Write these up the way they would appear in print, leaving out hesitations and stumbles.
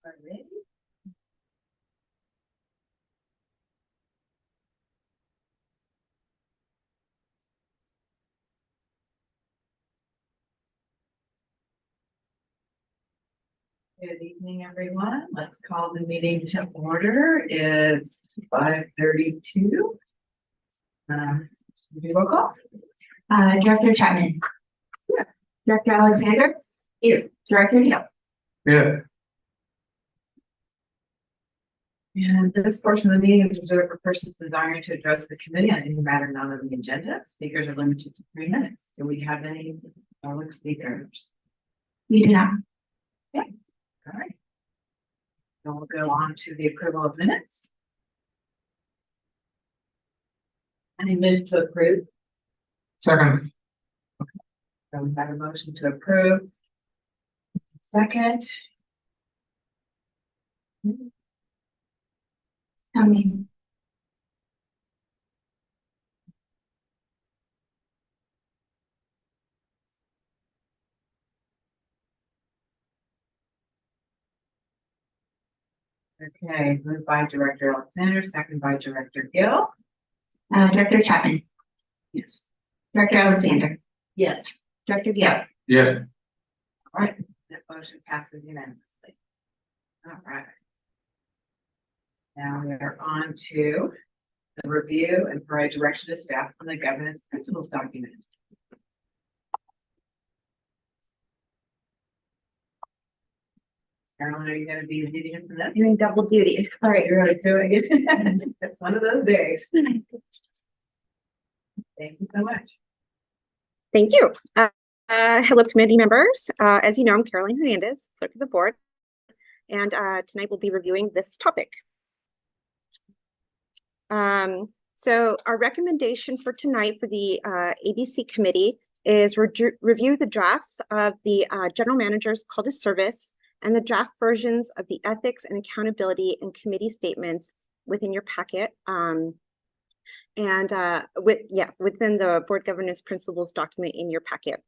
Alright. Good evening, everyone. Let's call the meeting to order. It's 5:32. Roll call. Director Chapman. Yeah. Director Alexander. Here. Director Hill. Yeah. And this portion of the meeting is reserved for persons desiring to address the committee on any matter not on the agenda. Speakers are limited to 3 minutes. Do we have any public speakers? We do not. All right. Then we'll go on to the approval of minutes. Any minutes to approve? Second. So we have a motion to approve. Second. Okay, moved by Director Alexander, second by Director Gill. Director Chapman. Yes. Director Alexander. Yes. Director Gill. Yes. All right, that motion passes unanimously. All right. Now we are on to the review and provide direction to staff on the governance principles document. Carolyn, are you going to be leading us in that? Doing double duty. All right, you're really doing it. It's one of those days. Thank you so much. Thank you. Hello, committee members. As you know, I'm Caroline Hernandez, clerk of the board, and tonight we'll be reviewing this topic. So our recommendation for tonight for the ABC committee is review the drafts of the general manager's call to service and the draft versions of the ethics and accountability and committee statements within your packet. Within the board governance principles document in your packet.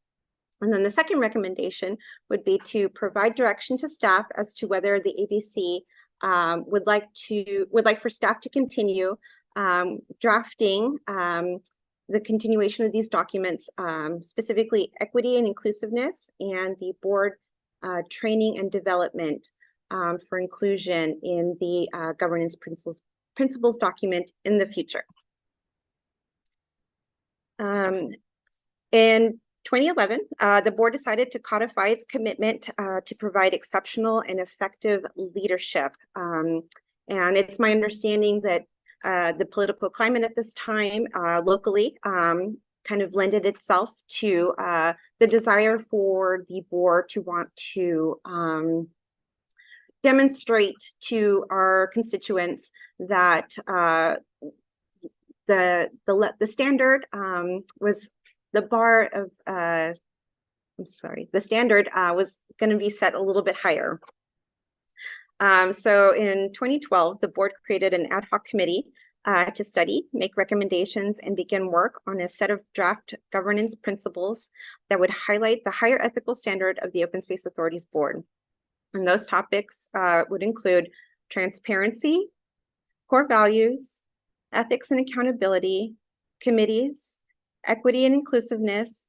And then the second recommendation would be to provide direction to staff as to whether the ABC would like for staff to continue drafting the continuation of these documents, specifically equity and inclusiveness, and the board training and development for inclusion in the governance principles document in the future. In 2011, the board decided to codify its commitment to provide exceptional and effective leadership. And it's my understanding that the political climate at this time locally kind of lended itself to the desire for the board to want to demonstrate to our constituents that the standard was the bar of the standard was going to be set a little bit higher. So in 2012, the board created an ad hoc committee to study, make recommendations, and begin work on a set of draft governance principles that would highlight the higher ethical standard of the Open Space Authorities Board. And those topics would include transparency, core values, ethics and accountability, committees, equity and inclusiveness,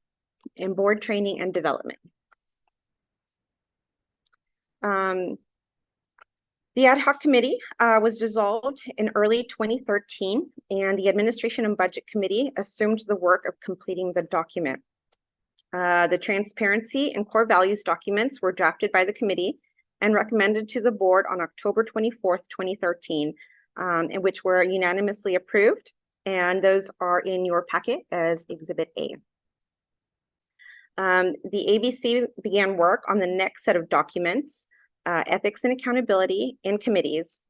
and board training and development. The ad hoc committee was dissolved in early 2013, and the Administration and Budget Committee assumed the work of completing the document. The transparency and core values documents were drafted by the committee and recommended to the board on October 24th, 2013, and which were unanimously approved. And those are in your packet as Exhibit A. The ABC began work on the next set of documents, ethics and accountability, and committees.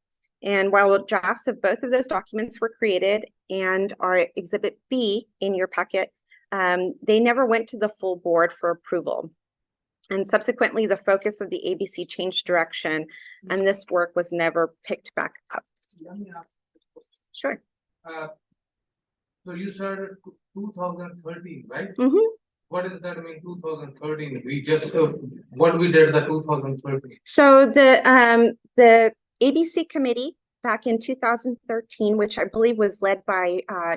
And while drafts of both of those documents were created and are Exhibit B in your packet, they never went to the full board for approval. And subsequently, the focus of the ABC changed direction, and this work was never picked back up. Sure. So you started 2013, right? Mm-hmm. What does that mean, 2013? We just, what we did the 2013? So the ABC committee back in 2013, which I believe was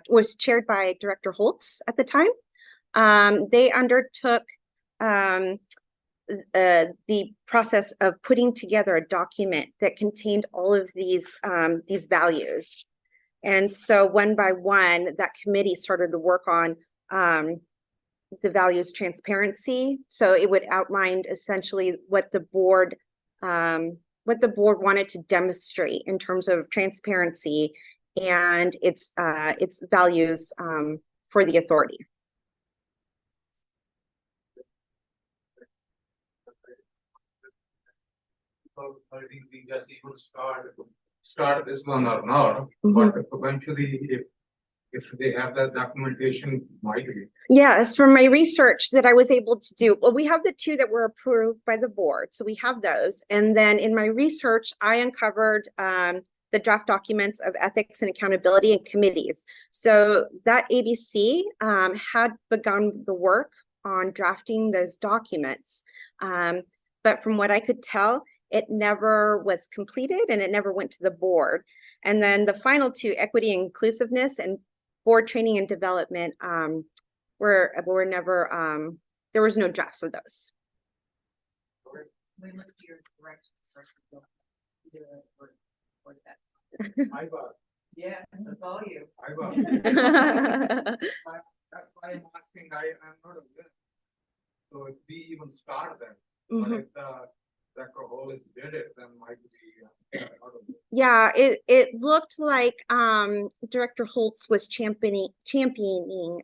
was chaired by Director Holtz at the time. They undertook the process of putting together a document that contained all of these values. And so one by one, that committee started to work on the values transparency. So it would outline essentially what the board wanted to demonstrate in terms of transparency and its values for the authority. We just even start this one or not, but eventually if they have that documentation, might be. Yes, from my research that I was able to do, well, we have the two that were approved by the board, so we have those. And then in my research, I uncovered the draft documents of ethics and accountability and committees. So that ABC had begun the work on drafting those documents. But from what I could tell, it never was completed and it never went to the board. And then the final two, equity and inclusiveness and board training and development, were never, there was no drafts of those. We look to your direction first. I got, Yes, that's all you. I got. That's why I'm asking, I'm not aware. So if we even start that, but if Dr. Hollis did it, then might be. Yeah, it looked like Director Holtz was championing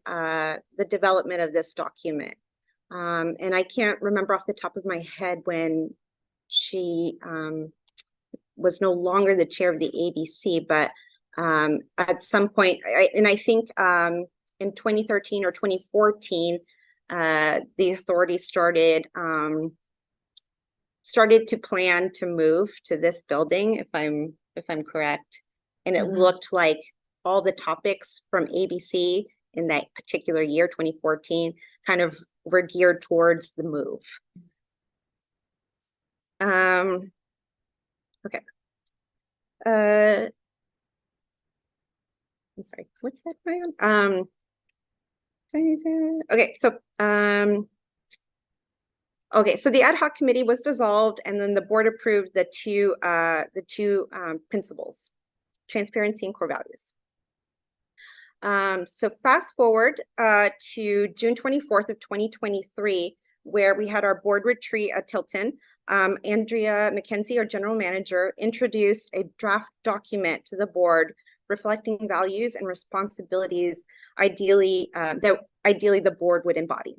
the development of this document. And I can't remember off the top of my head when she was no longer the chair of the ABC, but at some point, I think in 2013 or 2014, the authority started to plan to move to this building, if I'm correct. And it looked like all the topics from ABC in that particular year, 2014, kind of were geared towards the move. Okay. I'm sorry, what's that going on? Okay, so okay, so the ad hoc committee was dissolved, and then the board approved the two principles, transparency and core values. So fast forward to June 24th of 2023, where we had our board retreat at Tilton. Andrea McKenzie, our general manager, introduced a draft document to the board reflecting values and responsibilities ideally the board would embody.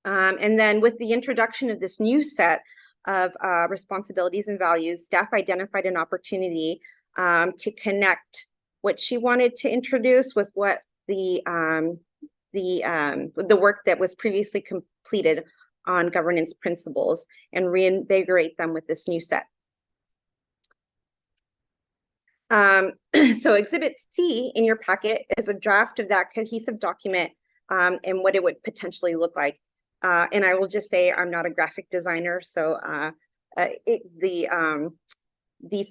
And then with the introduction of this new set of responsibilities and values, staff identified an opportunity to connect what she wanted to introduce with what the work that was previously completed on governance principles and reinvigorate them with this new set. So Exhibit C in your packet is a draft of that cohesive document and what it would potentially look like. And I will just say I'm not a graphic designer, so the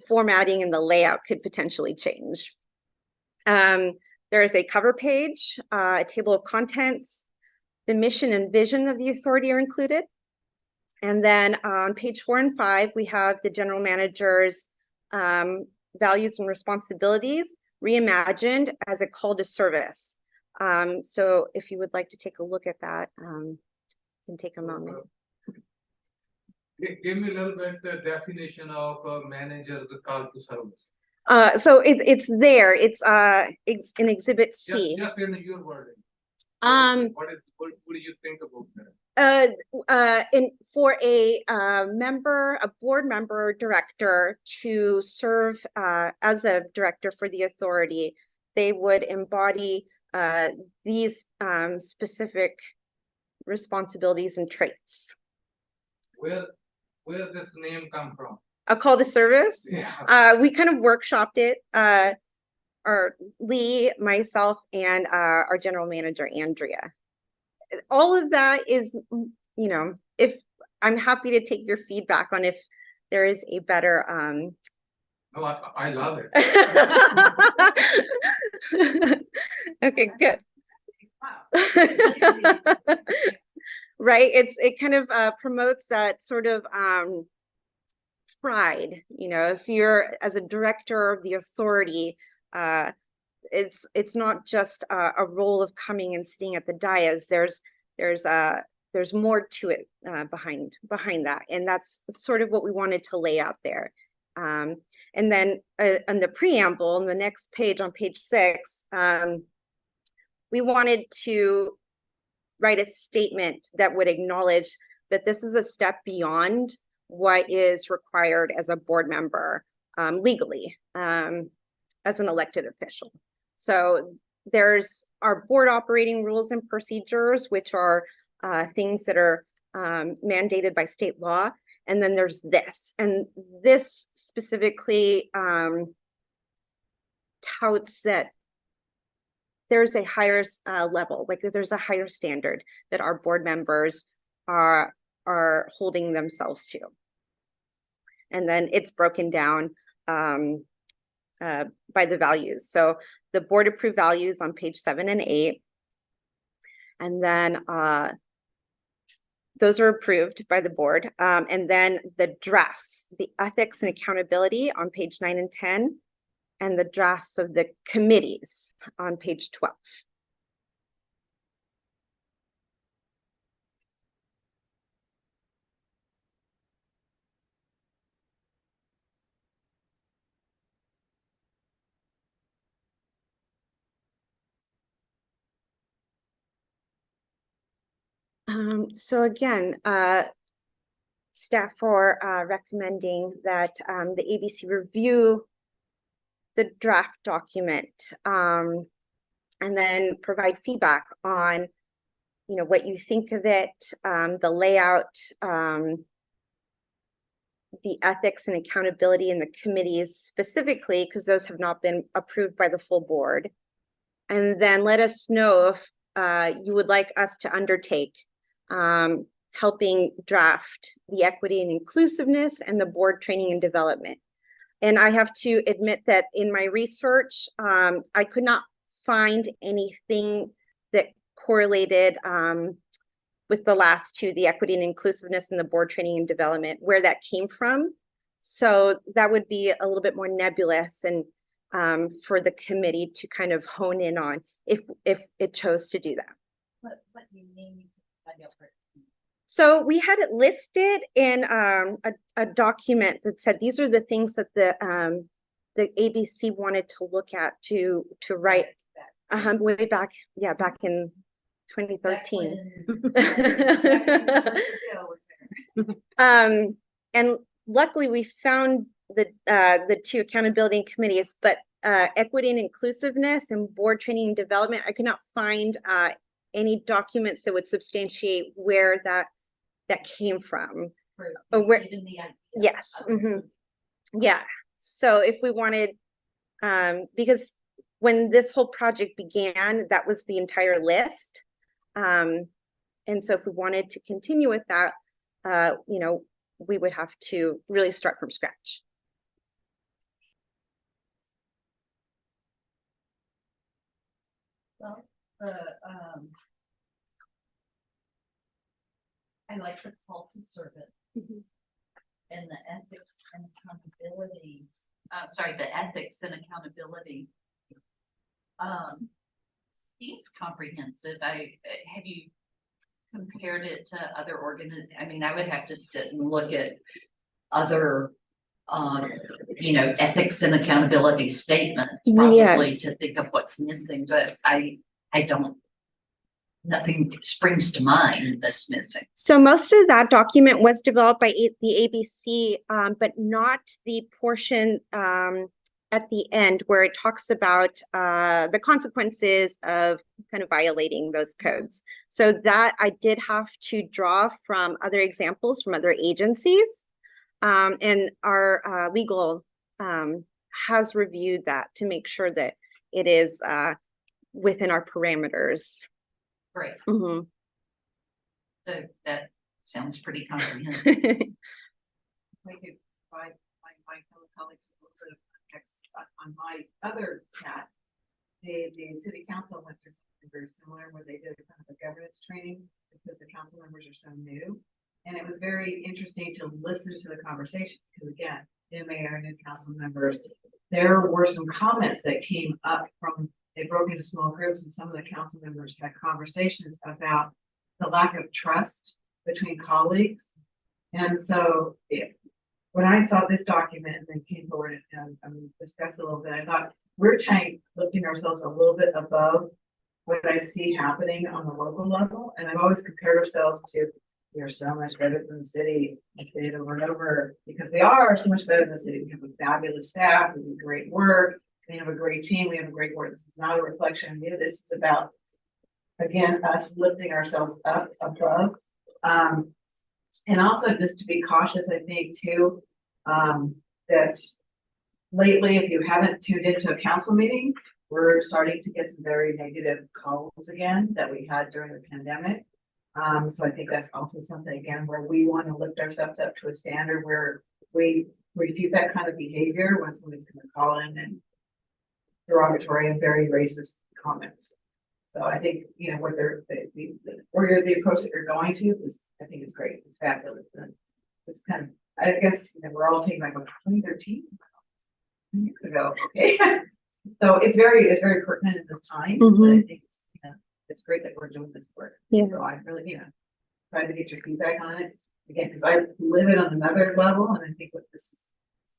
formatting and the layout could potentially change. There is a cover page, a table of contents, the mission and vision of the authority are included. And then on page 4 and 5, we have the general manager's values and responsibilities reimagined as a call to service. So if you would like to take a look at that, can take a moment. Give me a little bit the definition of manager's call to service. So it's there. It's in Exhibit C. Just in your wording. What do you think about that? For a board member director to serve as a director for the authority, they would embody these specific responsibilities and traits. Where this name come from? A call to service? Yeah. We kind of workshopped it. Or Lee, myself, and our general manager, Andrea. all of that is, you know, if I'm happy to take your feedback on if there is a better, No, I love it. okay, good. Wow. Right, it kind of promotes that sort of pride, you know, if you're as a director of the authority, it's not just a role of coming and sitting at the dais. There's more to it behind that, and that's sort of what we wanted to lay out there. And then on the preamble, on the next page, on page 6, we wanted to write a statement that would acknowledge that this is a step beyond what is required as a board member legally as an elected official. So there's our board operating rules and procedures, which are things that are mandated by state law. And then there's this, and this specifically touts that there's a higher level, like there's a higher standard that our board members are holding themselves to. And then it's broken down by the values. So the board approved values on page 7 and 8. And then those are approved by the board. And then the drafts, the ethics and accountability on page 9 and 10. And the drafts of the committees on page 12. So again, staff are recommending that the ABC review the draft document and then provide feedback on, you know, what you think of it, the layout, the ethics and accountability in the committees specifically, because those have not been approved by the full board. And then let us know if you would like us to undertake helping draft the equity and inclusiveness and the board training and development. And I have to admit that in my research, I could not find anything that correlated with the last two, the equity and inclusiveness and the board training and development, where that came from. So that would be a little bit more nebulous and for the committee to kind of hone in on if it chose to do that. What do you mean? So we had it listed in a document that said these are the things that the ABC wanted to look at to write way back, yeah, back in 2013. And luckily we found the two accountability committees, but equity and inclusiveness and board training and development, I could not find any documents that would substantiate where that came from. Or where, yes. Yeah. So if we wanted, because when this whole project began, that was the entire list. And so if we wanted to continue with that, you know, we would have to really start from scratch. Well, I like the call to service and the ethics and accountability. The ethics and accountability seems comprehensive. Have you compared it to other organizations? I mean, I would have to sit and look at other you know, ethics and accountability statements probably to think of what's missing, but I don't, nothing springs to mind that's missing. So most of that document was developed by the ABC, but not the portion at the end where it talks about the consequences of kind of violating those codes. So that I did have to draw from other examples from other agencies. And our legal has reviewed that to make sure that it is within our parameters. Great. So that sounds pretty comprehensive. I could provide my fellow colleagues with a little bit of context on my other hat. The city council went through something very similar where they did a kind of a governance training because the council members are so new. And it was very interesting to listen to the conversation because again, new mayor, new council members, there were some comments that came up from, they broke into small groups and some of the council members had conversations about the lack of trust between colleagues. And so when I saw this document and then came forward and discussed a little bit, I thought we're lifting ourselves a little bit above what I see happening on the local level. And I've always compared ourselves to, we are so much better than the city. I say it over and over because we are so much better than the city. We have a fabulous staff, we do great work, we have a great team, we have a great work. This is not a reflection of you. This is about, again, us lifting ourselves up above. And also just to be cautious, I think too, that lately, if you haven't tuned into a council meeting, we're starting to get some very negative calls again that we had during the pandemic. So I think that's also something again where we want to lift ourselves up to a standard where we refute that kind of behavior when somebody's going to call in and derogatory and very racist comments. So I think, you know, whether the approach that you're going to is, I think it's great. It's fabulous. And it's kind of, I guess, you know, we're all taking like 2013 ago. Okay. So it's very pertinent at this time. But I think it's, you know, it's great that we're doing this work. Yeah. So I really, you know, try to get your feedback on it again, because I live it on another level and I think what this is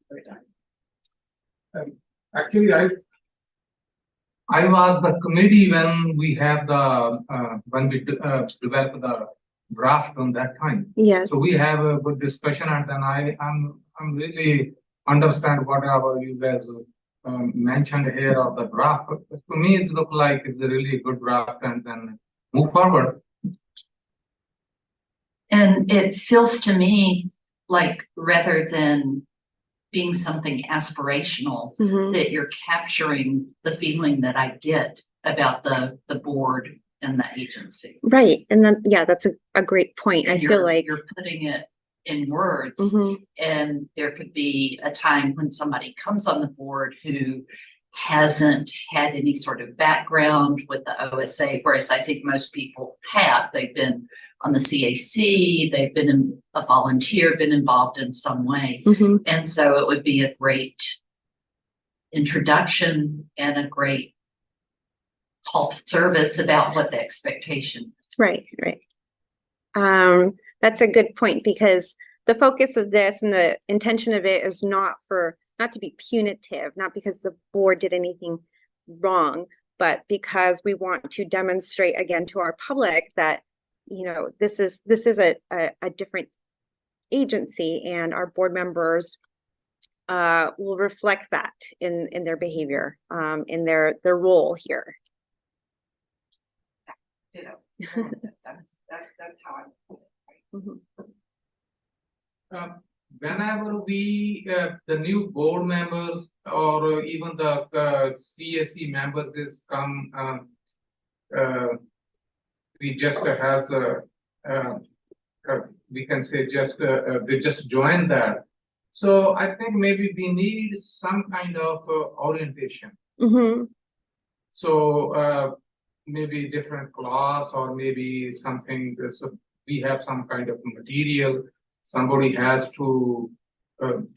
very done. Actually, I was the committee when we have the, when we developed the draft on that time. Yes. So we have a good discussion and then I'm really understand whatever you guys mentioned here of the draft. To me, it look like it's a really good draft and then move forward. And it feels to me like rather than being something aspirational, Mhm. that you're capturing the feeling that I get about the board and the agency. Right. And then, yeah, that's a great point. I And feel like, you're putting it in words. Mhm. And there could be a time when somebody comes on the board who hasn't had any sort of background with the OSA, whereas I think most people have. They've been on the CAC, they've been a volunteer, been involved in some way. Mhm. And so it would be a great introduction and a great call to service about what the expectation is. Right, right. That's a good point because the focus of this and the intention of it is not to be punitive, not because the board did anything wrong, but because we want to demonstrate again to our public that, you know, this is a different agency and our board members will reflect that in their behavior, in their role here. You know, that's how I. Mhm. Whenever we, the new board members or even the CSE members is come, we just has we can say just they just join that. So I think maybe we need some kind of orientation. Mhm. So maybe different class or maybe something. So we have some kind of material. Somebody has to. The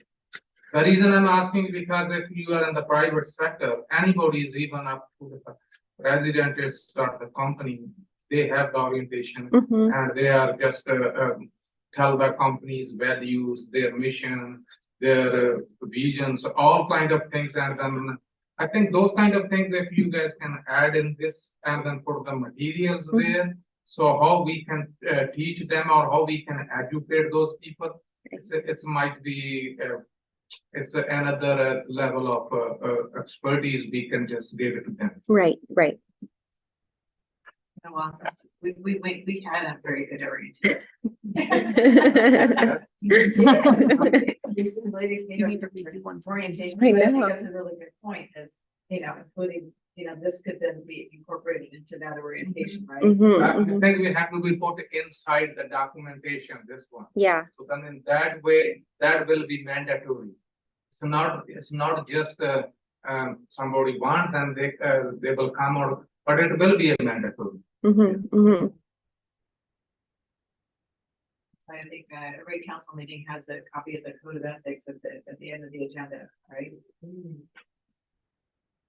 reason I'm asking because if you are in the private sector, anybody is even up to the president is start the company. They have the orientation Mhm. and they are just tell the company's values, their mission, their visions, all kind of things. And then I think those kind of things, if you guys can add in this and then put the materials there. So how we can teach them or how we can educate those people, it might be it's another level of expertise we can just give it to them. Right, right. Well, we had a very good orientation. These ladies need orientation. I But I think know. that's a really good point is, you know, including you know, this could then be incorporated into that orientation, right? Mhm, I mhm. think we have to be put inside the documentation, this one. Yeah, So then in that way, that will be mandatory. It's not just, somebody want and they will come out, but it will be a mandatory. mhm, mhm. I think every council meeting has a copy of the code of ethics at the end of the agenda, right?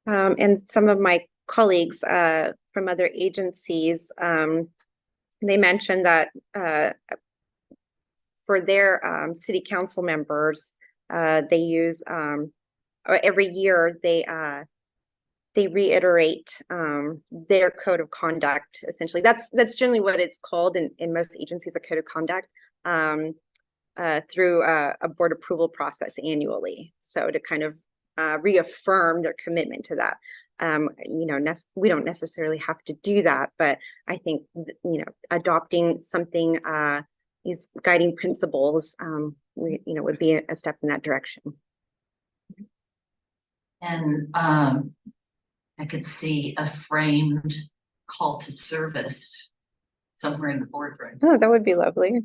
And some of my colleagues from other agencies, they mentioned that for their city council members, they use or every year they reiterate their code of conduct. Essentially, that's generally what it's called in most agencies, a code of conduct. Through a board approval process annually. So to kind of reaffirm their commitment to that. You know, we don't necessarily have to do that, but I think, you know, adopting something, these guiding principles, you know, would be a step in that direction. And I could see a framed call to service somewhere in the boardroom. Oh, that would be lovely.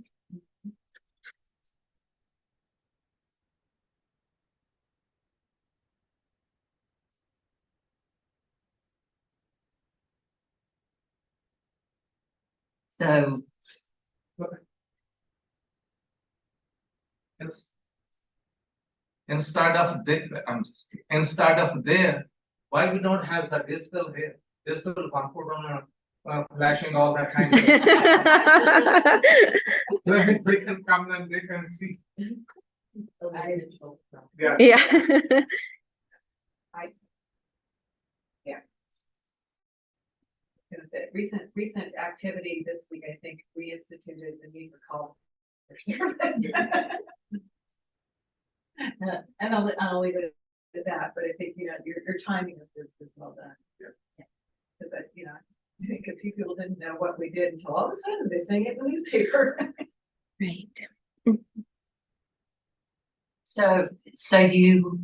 So Instead of instead of there, why we don't have the digital here? Digital one put on flashing all that kind of. They can come and they can see. Yeah. Yeah. Gonna say, recent activity this week, I think, reinstituted the need for call for service. And I'll leave it at that, but I think, you know, your timing of this is well done. Yeah. Cause I, you know, I think a few people didn't know what we did until all of a sudden they're saying it in the newspaper. Right. So you,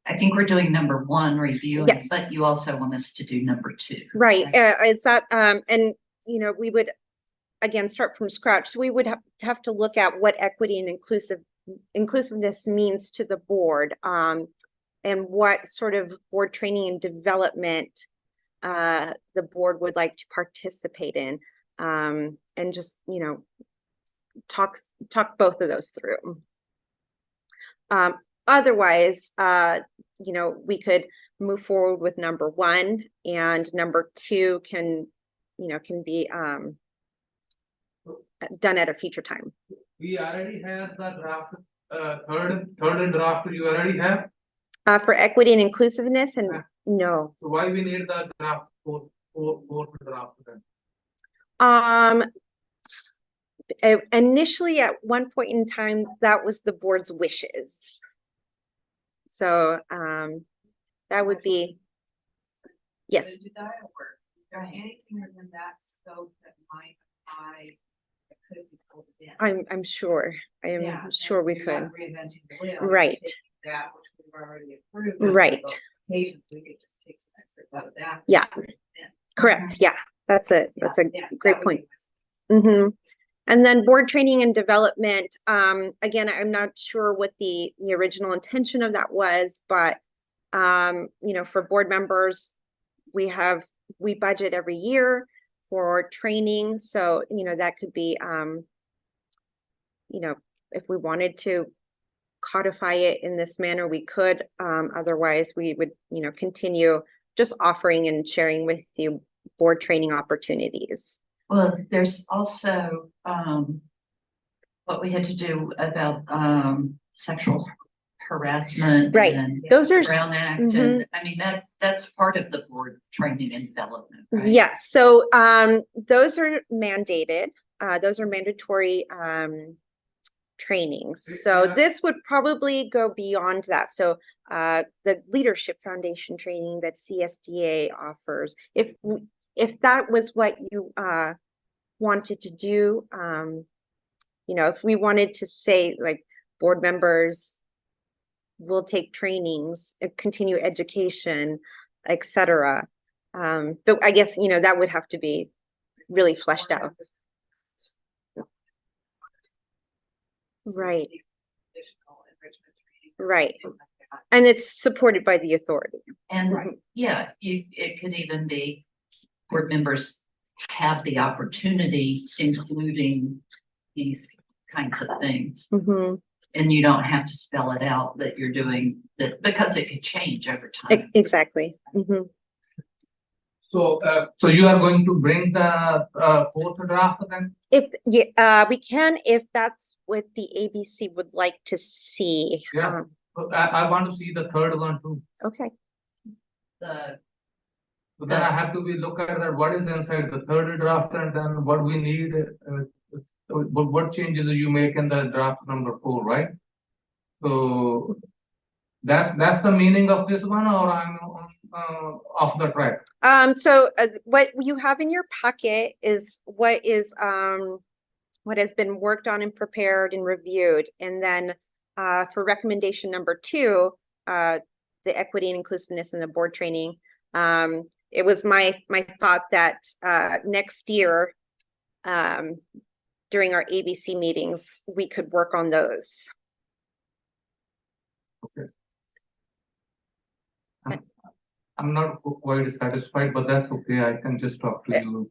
I think we're doing number one review, Yes. but you also want us to do number two. Right, is that, and, you know, we would, again, start from scratch, so we would have to look at what equity and inclusiveness means to the board, and what sort of board training and development the board would like to participate in, and just, you know, talk both of those through. Otherwise, you know, we could move forward with number one, and number two can, you know, can be done at a future time. We already have the draft, third draft you already have, For equity and inclusiveness, and Yeah. no. so why we need the draft, fourth draft then? Initially, at one point in time, that was the board's wishes. So, that would be, yes, So did that work? Is there anything within that scope that might apply that could be pulled in? I'm sure, I Yeah, am sure we and you're could, not reinventing the wheel. Right. Take That which we've already approved. Right. Occasions, we could just take some excerpts out of that. Yeah. correct, yeah, that's a Yeah, great that would point. be Mm-hmm. And then board training and development, again, I'm not sure what the original intention of that was, but you know, for board members, we budget every year for training. So, you know, that could be, you know, if we wanted to codify it in this manner, we could, otherwise we would, you know, continue just offering and sharing with you board training opportunities. Well, there's also, what we had to do about, sexual harassment. Right. And Those the are, Brown Act, and I mean, that's part of the board training and development, right? yes, so those are mandated, those are mandatory trainings. So Yeah. this would probably go beyond that. So the Leadership Foundation training that CSDA offers, if that was what you wanted to do, you know, if we wanted to say like board members will take trainings, continue education, et cetera. But I guess, you know, that would have to be really fleshed out. Right, Additional enrichment training. right. something like that. And it's supported by the authority. And Right. yeah, it could even be board members have the opportunity, including these kinds of things. Mhm. And you don't have to spell it out that you're doing that, because it could change over time. Exactly. Mhm. So you are going to bring the fourth draft then? If, yeah, we can, if that's what the ABC would like to see. Yeah. I want to see the third one too. Okay, The, So then I have to be look at that, what is inside the third draft and then what we need, what changes you make in the draft number 4, right? So that's the meaning of this one, or I'm off the track? so what you have in your packet is what has been worked on and prepared and reviewed. And then for recommendation number 2, the equity and inclusiveness in the board training. It was my thought that next year, during our ABC meetings, we could work on those. I'm not quite satisfied, but that's okay. I can just talk to you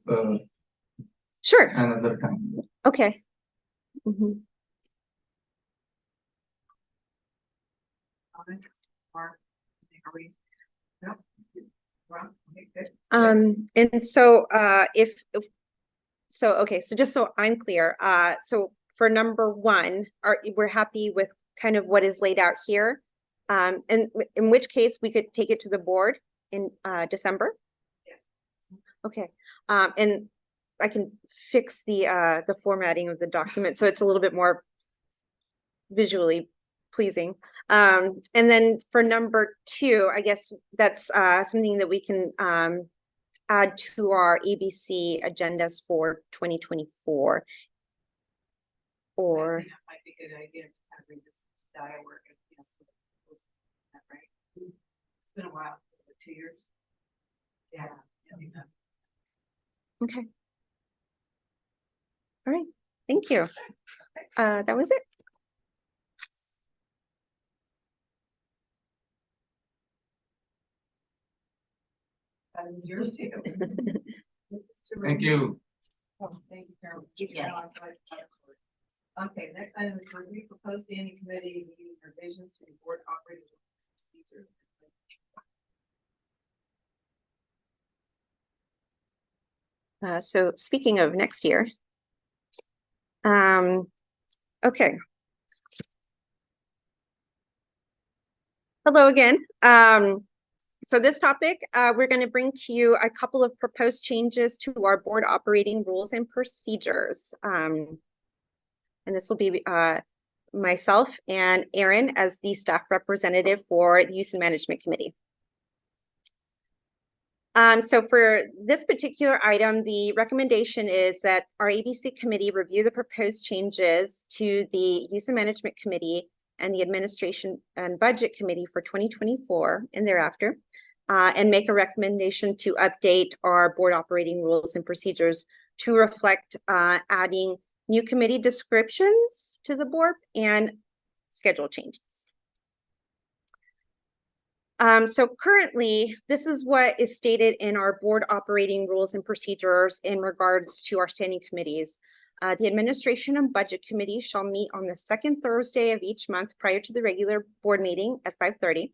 Sure, another time. okay. Mhm. Comments? Mark, are we? No? Well, okay, good. And so okay, so just so I'm clear, so for number 1, we're happy with kind of what is laid out here. And in which case we could take it to the board in December? Yeah. Okay, and I can fix the formatting of the document so it's a little bit more visually pleasing. And then for number 2, I guess that's something that we can add to our ABC agendas for 2024. I Or, think that might be a good idea to kind of read this diet work. And, you know, so that, right? It's been a while, 2 years. Yeah. I think that- okay. All right, thank you. That was it. that is yours too. This is to Thank review- you. Oh, thank you, Carol. Yes. Okay, next item is review proposed standing committee meeting revisions to the board operating procedure. So speaking of next year. Okay. Hello again. So this topic, we're going to bring to you a couple of proposed changes to our board operating rules and procedures. And this will be myself and Erin as the staff representative for the Use and Management Committee. So for this particular item, the recommendation is that our ABC committee review the proposed changes to the Use and Management Committee and the Administration and Budget Committee for 2024 and thereafter, and make a recommendation to update our board operating rules and procedures to reflect adding new committee descriptions to the board and schedule changes. So currently, this is what is stated in our board operating rules and procedures in regards to our standing committees. The Administration and Budget Committee shall meet on the second Thursday of each month prior to the regular board meeting at 5:30.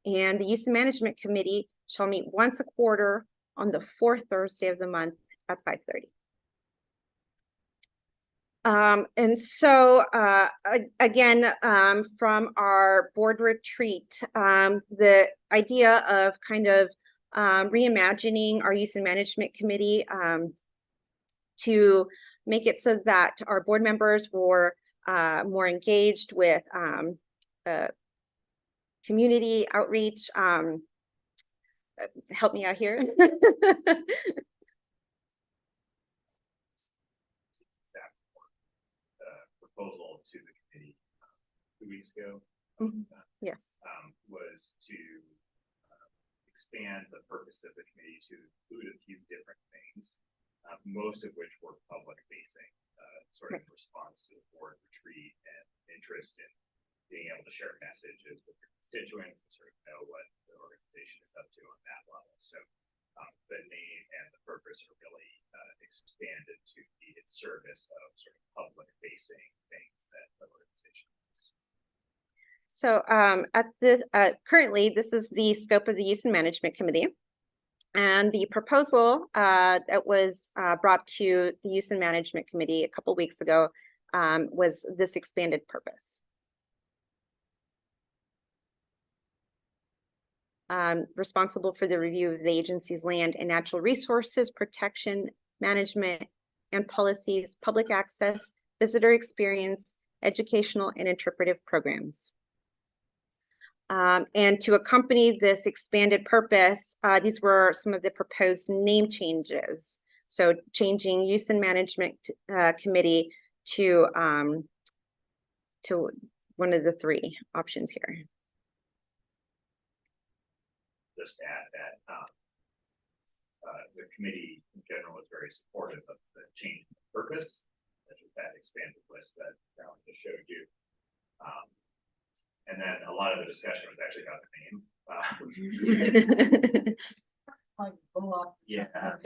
And the Use and Management Committee shall meet once a quarter on the 4th Thursday of the month at 5:30. And so again, from our board retreat, the idea of kind of reimagining our Use and Management Committee to make it so that our board members were more engaged with community outreach. Help me out here. Proposal to the committee 2 weeks ago. Mhm. Yes. Was to expand the purpose of the committee to include a few different things, most of which were public facing, sort of in response to the board retreat and interest in being able to share messages with your constituents and sort of know what the organization is up to on that level. So the name and the purpose are really expanded to be in service of sort of public facing things that the organization does. So currently, this is the scope of the Use and Management Committee. And the proposal that was brought to the Use and Management Committee a couple weeks ago was this expanded purpose. Responsible for the review of the agency's land and natural resources, protection, management, and policies, public access, visitor experience, educational and interpretive programs. And to accompany this expanded purpose, these were some of the proposed name changes. So changing Use and Management Committee to one of the three options here. Just to add that the committee in general is very supportive of the change in purpose, such as that expanded list that Carolyn just showed you. And then a lot of the discussion was actually about the name. Like, go up. Yeah.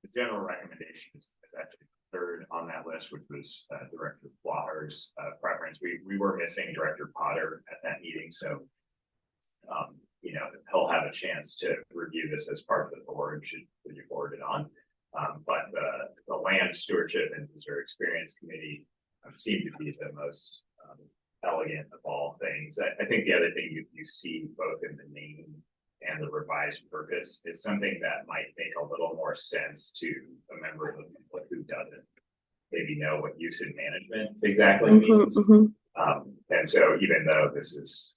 The general recommendation is actually third on that list, which was Director Plotter's preference. We were missing Director Potter at that meeting, so you know, he'll have a chance to review this as part of the board should you forward it on. But the Land Stewardship and Visitor Experience Committee seem to be the most elegant of all things. I think the other thing you see both in the name and the revised purpose is something that might make a little more sense to a member of the public who doesn't maybe know what use and management exactly means. And so even though this is,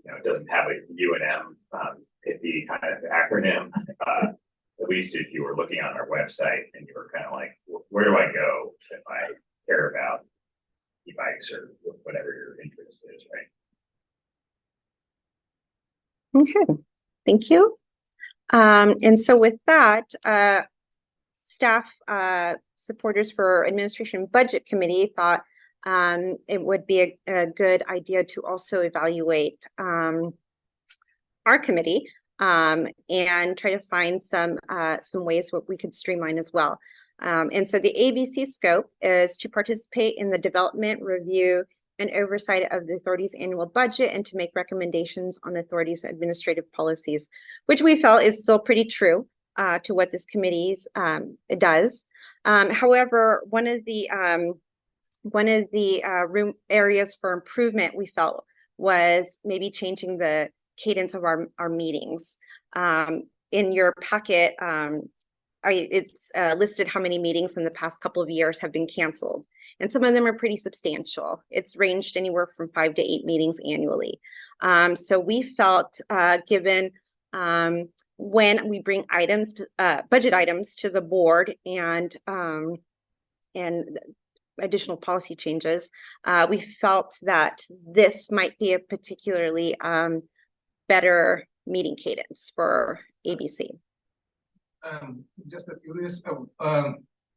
you know, it doesn't have a UNM pithy kind of acronym, at least if you were looking on our website and you were kind of like, where do I go if I care about e-bikes or whatever your interest is, right? Okay, thank you. And so with that, staff supporters for Administration Budget Committee thought it would be a good idea to also evaluate our committee and try to find some ways what we could streamline as well. And so the ABC scope is to participate in the development, review, and oversight of the authority's annual budget and to make recommendations on authority's administrative policies, which we felt is still pretty true to what this committee's does. However, one of the room areas for improvement we felt was maybe changing the cadence of our meetings. In your packet, it's listed how many meetings in the past couple of years have been canceled. And some of them are pretty substantial. It's ranged anywhere from 5 to 8 meetings annually. So we felt given when we bring items, budget items to the board and additional policy changes, we felt that this might be a particularly better meeting cadence for ABC. Just curious,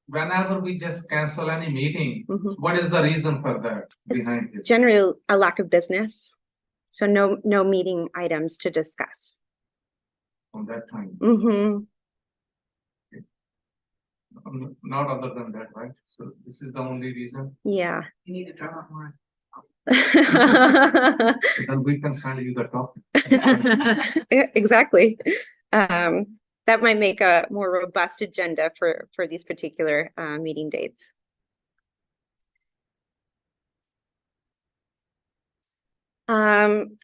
whenever we just cancel any meeting, Mhm. what is the reason for that behind it? Generally, a lack of business. So no meeting items to discuss. From that time, Mm-hmm. not other than that, right? So this is the only reason. Yeah. You need to drum up more. Then we can send you the topic. Exactly. That might make a more robust agenda for these particular meeting dates.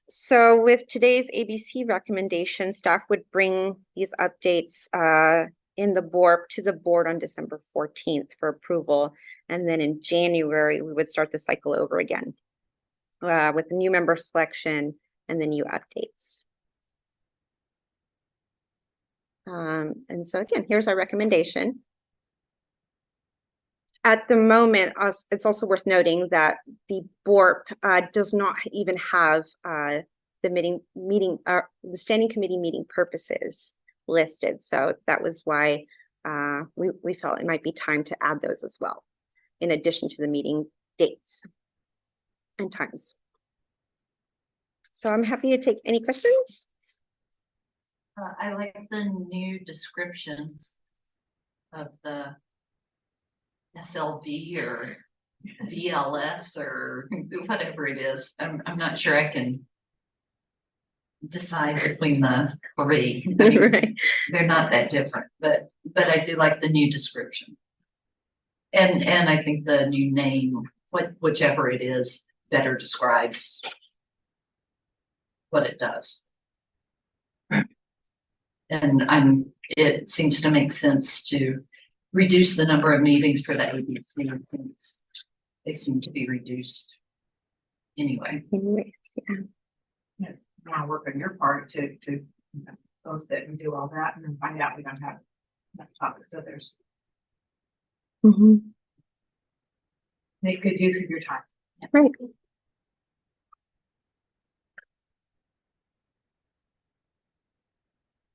So with today's ABC recommendation, staff would bring these updates in the board to the board on December 14th for approval. And then in January, we would start the cycle over again with the new member selection and the new updates. And so again, here's our recommendation. At the moment, it's also worth noting that the BORP does not even have the the standing committee meeting purposes listed. So that was why we felt it might be time to add those as well, in addition to the meeting dates and times. So I'm happy to take any questions. I like the new descriptions of the SLV or VLS or whatever it is. I'm not sure I can decide between the three. I mean, Right. they're not that different, but I do like the new description. And I think the new name, whichever it is, better describes what it does. And it seems to make sense to reduce the number of meetings for the ABC. Meetings. They seem to be reduced anyway. Anyways, yeah. Want to work on your part to post it and do all that and then find out we don't have enough topics, so there's Mhm. make good use of your time. Right.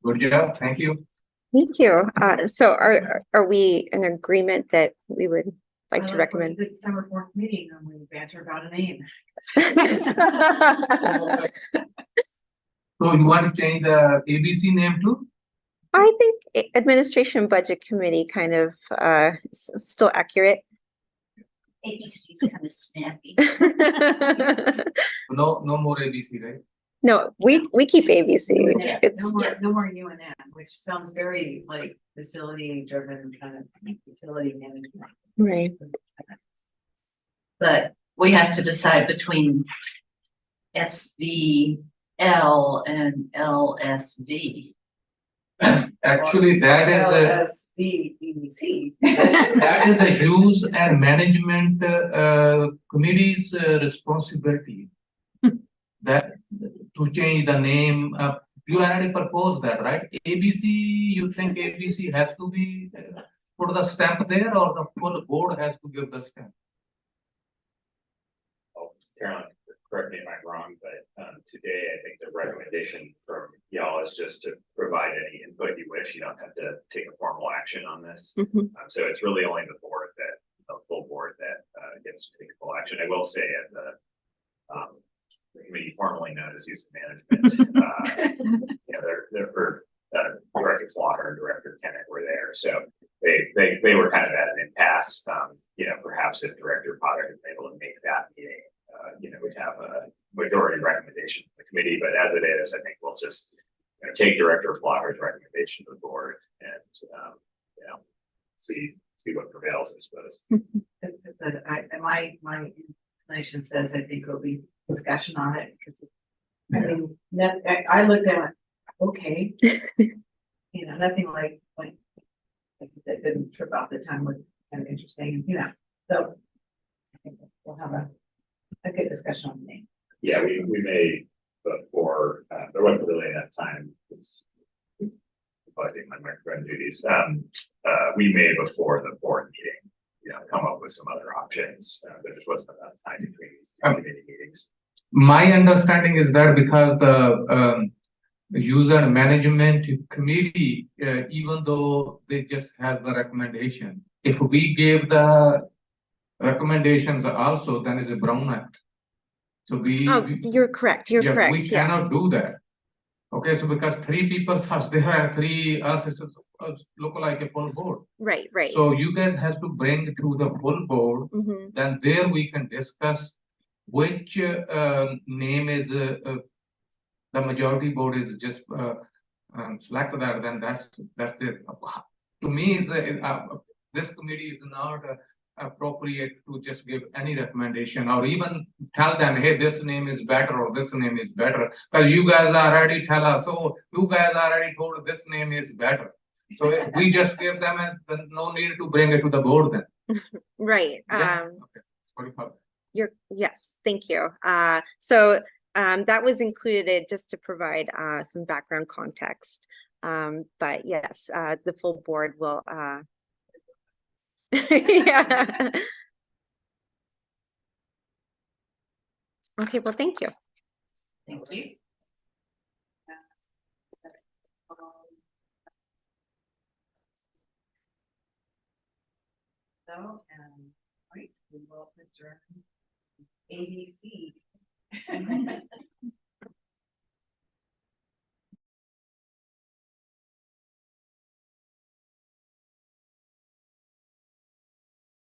Good job, thank you. Thank you. So are we in agreement that we would like to recommend? The December 4th meeting and we banter about a name. So you want to change the ABC name too? I think Administration Budget Committee kind of still accurate. ABC's kind of snappy. No more ABC, right? No, we keep ABC. Yeah, It's no more UNM, which sounds very like facility driven kind of utility management. right. But we have to decide between SVL and LSV. Actually, that is LSVEC. that is a use and management committee's responsibility. That to change the name, you already proposed that, right? ABC, you think ABC has to be put the stamp there, or the full board has to give the stamp? Oh, Carolyn, correct me if I'm wrong, but today I think the recommendation from y'all is just to provide any input you wish. You don't have to take a formal action on this. Mhm. So it's really only the full board that gets to take full action. I will say at the committee formerly known as Use of Management, they're for Director Slaughter and Director Kennett were there. So they were kind of at an impasse. Perhaps if Director Potter had been able to make that meeting, we'd have a majority recommendation from the committee. But as it is, I think we'll just take Director Slaughter's recommendation to the board and see what prevails, I suppose. My inclination says I think there'll be discussion on it because I mean I looked at it, okay, nothing like that didn't trip off the tongue was kind of interesting, so I think we'll have a good discussion on the name. Yeah, we may before there wasn't really enough time. I think my microphone duties. We may before the board meeting, come up with some other options. There just wasn't enough time between these two committee meetings. My understanding is that because the user management committee, even though they just have the recommendation, if we gave the recommendations also, then it's a Brown Act. So You're correct. You're correct. we Yes. cannot do that. Okay, so because 3 people are there and 3 us is look like a full board. Right. Right. So you guys has to bring to the full board, Mhm. then there we can discuss which name is the majority board is just select that, then that's the to me is this committee is not appropriate to just give any recommendation or even tell them, hey, this name is better or this name is better, because you guys already tell us, oh, you guys already told this name is better. So if we just give them then no need to bring it to the board then. Right. Yeah. Okay. Sorry for that. Yes, thank you. So that was included just to provide some background context. But yes, the full board will Yeah. Okay, well, thank you. Thank you. So, and, right, we will adjourn ABC.